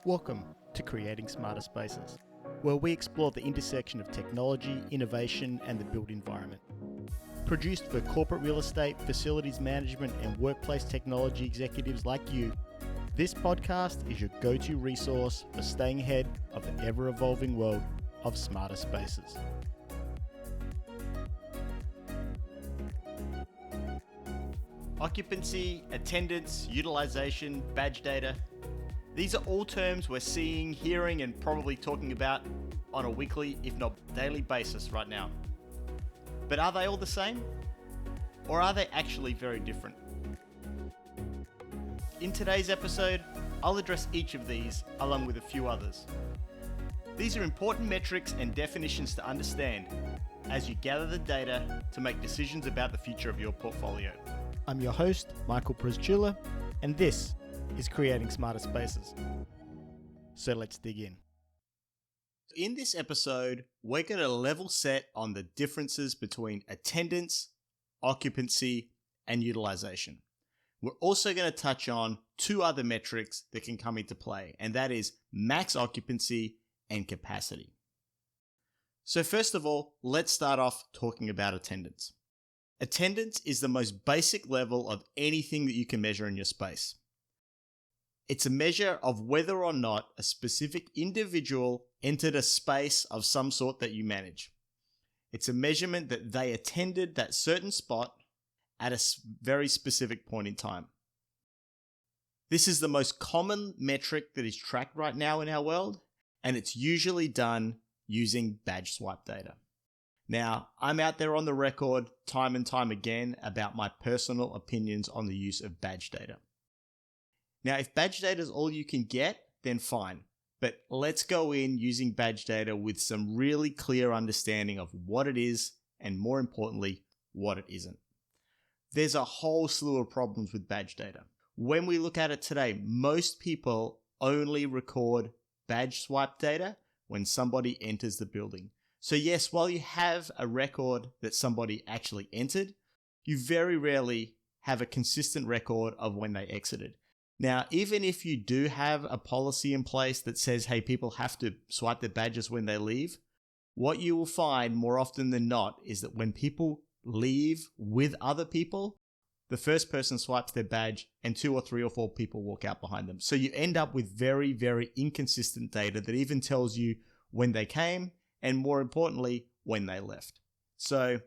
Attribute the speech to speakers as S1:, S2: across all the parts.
S1: Welcome to Creating Smarter Spaces, where we explore the intersection of technology, innovation, and the built environment. Produced for corporate real estate, facilities management, and workplace technology executives like you, this podcast is your go-to resource for staying ahead of the ever-evolving world of smarter spaces. Occupancy, attendance, utilization, badge data. These are all terms we're seeing, hearing, and probably talking about on a weekly, if not daily basis right now. But are they all the same? Or are they actually very different? In today's episode, I'll address each of these along with a few others. These are important metrics and definitions to understand as you gather the data to make decisions about the future of your portfolio. I'm your host, Michael Prezchula, and this is Creating Smarter Spaces. So let's dig in. In this episode, we're going to level set on the differences between attendance, occupancy, and utilization. We're also going to touch on two other metrics that can come into play, and that is max occupancy and capacity. So first of all, let's start off talking about attendance. Attendance is the most basic level of anything that you can measure in your space. It's a measure of whether or not a specific individual entered a space of some sort that you manage. It's a measurement that they attended that certain spot at a very specific point in time. This is the most common metric that is tracked right now in our world, and it's usually done using badge swipe data. Now, I'm out there on the record time and time again about my personal opinions on the use of badge data. Now, if badge data is all you can get, then fine. But let's go in using badge data with some really clear understanding of what it is and, more importantly, what it isn't. There's a whole slew of problems with badge data. When we look at it today, most people only record badge swipe data when somebody enters the building. So yes, while you have a record that somebody actually entered, you very rarely have a consistent record of when they exited. Now, even if you do have a policy in place that says, hey, people have to swipe their badges when they leave, what you will find more often than not is that when people leave with other people, the first person swipes their badge and 2 or 3 or 4 people walk out behind them. So you end up with very, very inconsistent data that even tells you when they came and, more importantly, when they left. So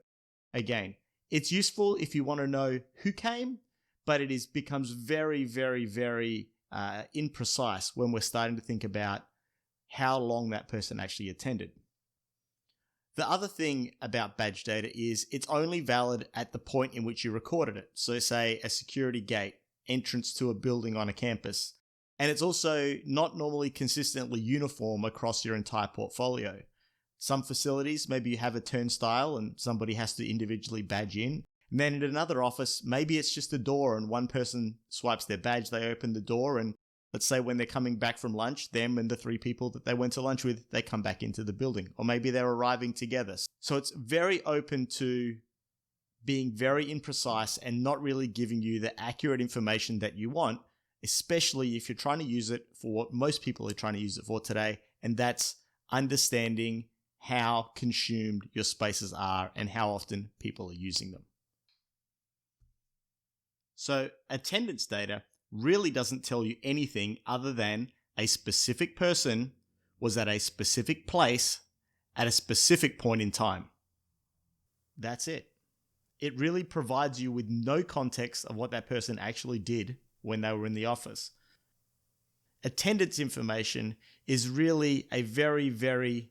S1: again, it's useful if you want to know who came, but it becomes very, very, very imprecise when we're starting to think about how long that person actually attended. The other thing about badge data is it's only valid at the point in which you recorded it. So say a security gate, entrance to a building on a campus. And it's also not normally consistently uniform across your entire portfolio. Some facilities, maybe you have a turnstile and somebody has to individually badge in. And then in another office, maybe it's just a door and one person swipes their badge, they open the door, and let's say when they're coming back from lunch, them and the 3 people that they went to lunch with, they come back into the building. Or maybe they're arriving together. So it's very open to being very imprecise and not really giving you the accurate information that you want, especially if you're trying to use it for what most people are trying to use it for today, and that's understanding how consumed your spaces are and how often people are using them. So attendance data really doesn't tell you anything other than a specific person was at a specific place at a specific point in time. That's it. It really provides you with no context of what that person actually did when they were in the office. Attendance information is really a very, very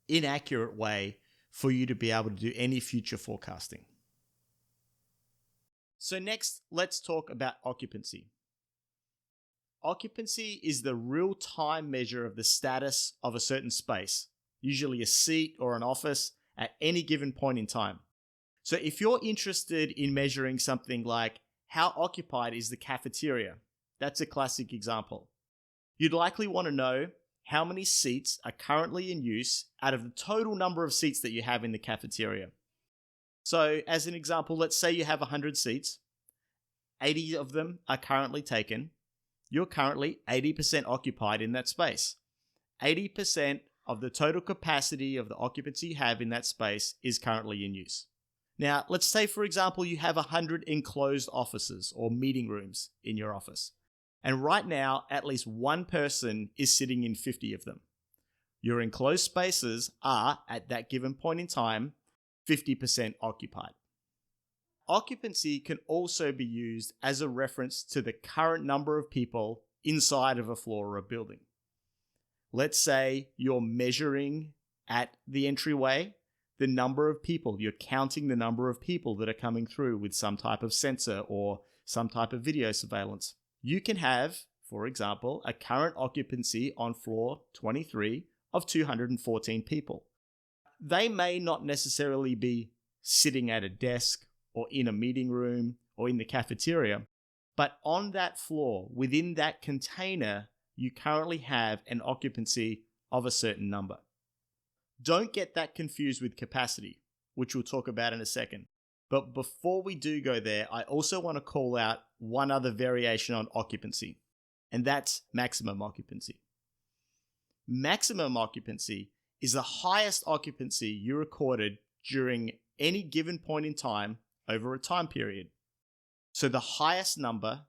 S1: inaccurate way for you to be able to do any future forecasting. So next, let's talk about occupancy. Occupancy is the real-time measure of the status of a certain space, usually a seat or an office, at any given point in time. So if you're interested in measuring something like how occupied is the cafeteria, that's a classic example. You'd likely want to know how many seats are currently in use out of the total number of seats that you have in the cafeteria. So as an example, let's say you have 100 seats, 80 of them are currently taken, you're currently 80% occupied in that space. 80% of the total capacity of the occupancy you have in that space is currently in use. Now, let's say, for example, you have 100 enclosed offices or meeting rooms in your office. And right now, at least one person is sitting in 50 of them. Your enclosed spaces are, at that given point in time, 50% occupied. Occupancy can also be used as a reference to the current number of people inside of a floor or a building. Let's say you're measuring at the entryway the number of people. You're counting the number of people that are coming through with some type of sensor or some type of video surveillance. You can have, for example, a current occupancy on floor 23 of 214 people. They may not necessarily be sitting at a desk or in a meeting room or in the cafeteria, but on that floor, within that container, you currently have an occupancy of a certain number. Don't get that confused with capacity, which we'll talk about in a second. But before we do go there, I also want to call out one other variation on occupancy, and that's maximum occupancy. Maximum occupancy is the highest occupancy you recorded during any given point in time over a time period. So the highest number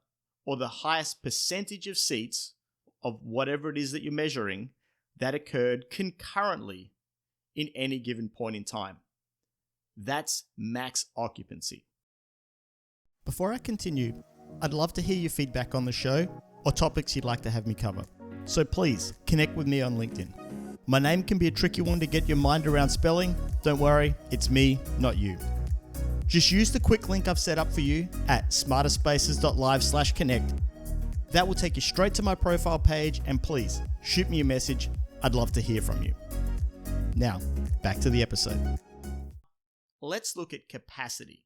S1: or the highest percentage of seats of whatever it is that you're measuring that occurred concurrently in any given point in time. That's max occupancy. Before I continue, I'd love to hear your feedback on the show or topics you'd like to have me cover. So please connect with me on LinkedIn. My name can be a tricky one to get your mind around spelling. Don't worry, it's me, not you. Just use the quick link I've set up for you at smarterspaces.live/connect. That will take you straight to my profile page, and please shoot me a message. I'd love to hear from you. Now, back to the episode. Let's look at capacity.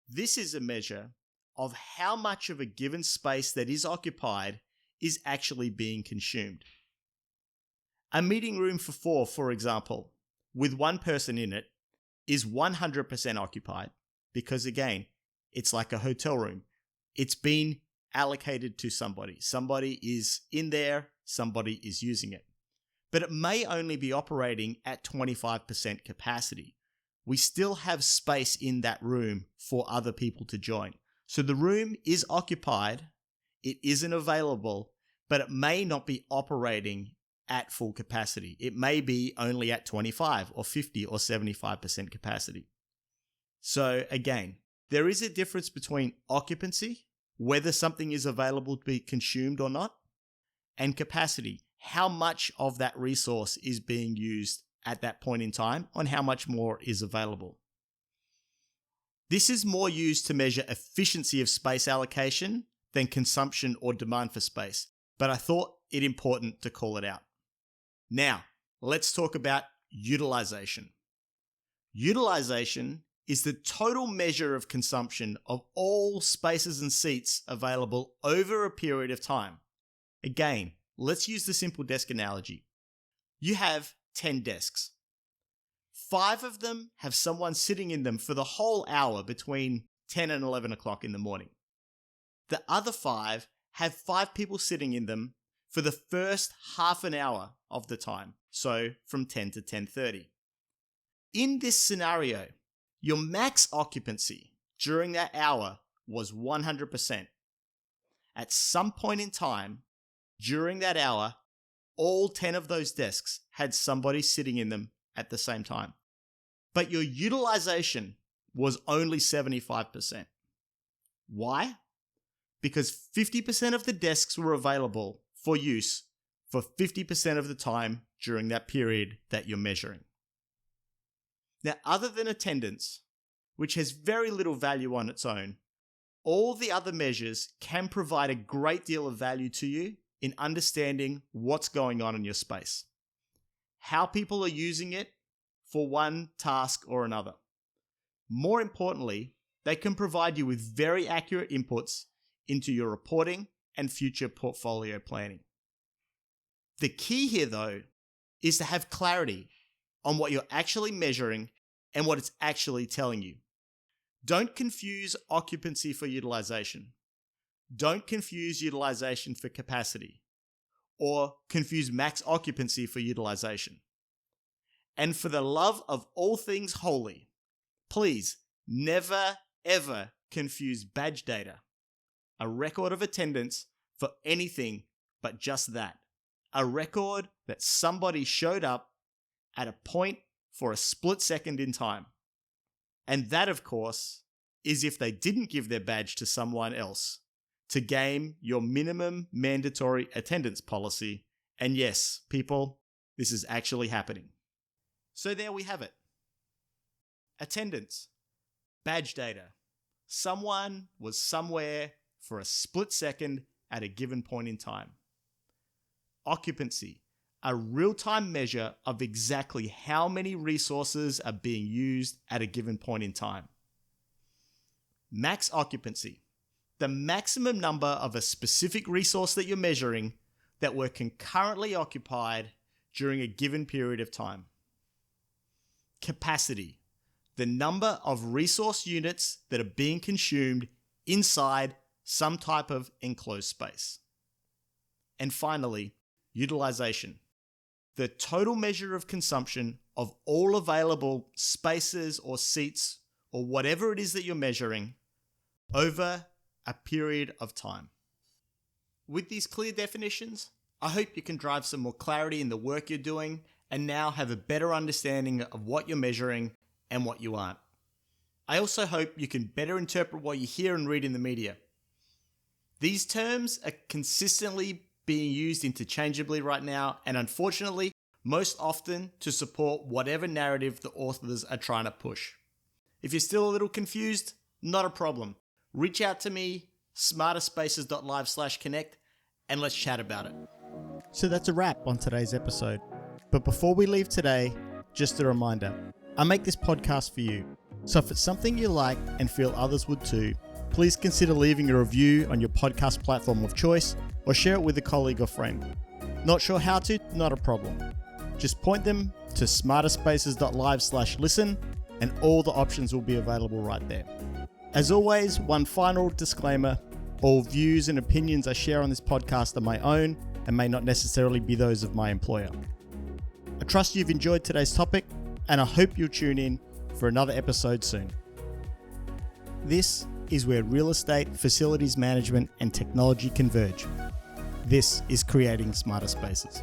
S1: This is a measure of how much of a given space that is occupied is actually being consumed. A meeting room for 4, for example, with one person in it, is 100% occupied because, again, it's like a hotel room. It's been allocated to somebody. Somebody is in there, somebody is using it. But it may only be operating at 25% capacity. We still have space in that room for other people to join. So the room is occupied, it isn't available, but it may not be operating at full capacity. It may be only at 25 or 50 or 75% capacity. So again, there is a difference between occupancy, whether something is available to be consumed or not, and capacity, how much of that resource is being used at that point in time and how much more is available. This is more used to measure efficiency of space allocation than consumption or demand for space, but I thought it important to call it out. Now, let's talk about utilization. Utilization is the total measure of consumption of all spaces and seats available over a period of time. Again, let's use the simple desk analogy. You have 10 desks. 5 of them have someone sitting in them for the whole hour between 10 and 11 o'clock in the morning. The other 5 have 5 people sitting in them for the first half an hour of the time, so from 10 to 10:30. In this scenario, your max occupancy during that hour was 100%. At some point in time, during that hour, all 10 of those desks had somebody sitting in them at the same time. But your utilization was only 75%. Why? Because 50% of the desks were available for use for 50% of the time during that period that you're measuring. Now, other than attendance, which has very little value on its own, all the other measures can provide a great deal of value to you in understanding what's going on in your space, how people are using it for one task or another. More importantly, they can provide you with very accurate inputs into your reporting and future portfolio planning. The key here, though, is to have clarity on what you're actually measuring and what it's actually telling you. Don't confuse occupancy for utilization. Don't confuse utilization for capacity, or confuse max occupancy for utilization. And for the love of all things holy, please never ever confuse badge data, a record of attendance, for anything but just that. A record that somebody showed up at a point for a split second in time. And that, of course, is if they didn't give their badge to someone else to game your minimum mandatory attendance policy. And yes, people, this is actually happening. So there we have it. Attendance, badge data. Someone was somewhere for a split second at a given point in time. Occupancy, a real-time measure of exactly how many resources are being used at a given point in time. Max occupancy, the maximum number of a specific resource that you're measuring that were concurrently occupied during a given period of time. Capacity, the number of resource units that are being consumed inside some type of enclosed space. And finally, utilization, the total measure of consumption of all available spaces or seats or whatever it is that you're measuring over a period of time. With these clear definitions, I hope you can drive some more clarity in the work you're doing and now have a better understanding of what you're measuring and what you aren't. I also hope you can better interpret what you hear and read in the media. These terms are consistently being used interchangeably right now, and unfortunately, most often to support whatever narrative the authors are trying to push. If you're still a little confused, not a problem. Reach out to me, smarterspaces.live/connect, and let's chat about it. So that's a wrap on today's episode. But before we leave today, just a reminder, I make this podcast for you. So if it's something you like and feel others would too, please consider leaving a review on your podcast platform of choice or share it with a colleague or friend. Not sure how to? Not a problem. Just point them to smarterspaces.live/listen and all the options will be available right there. As always, one final disclaimer, all views and opinions I share on this podcast are my own and may not necessarily be those of my employer. I trust you've enjoyed today's topic and I hope you'll tune in for another episode soon. This is where real estate, facilities management, and technology converge. This is creating smarter spaces.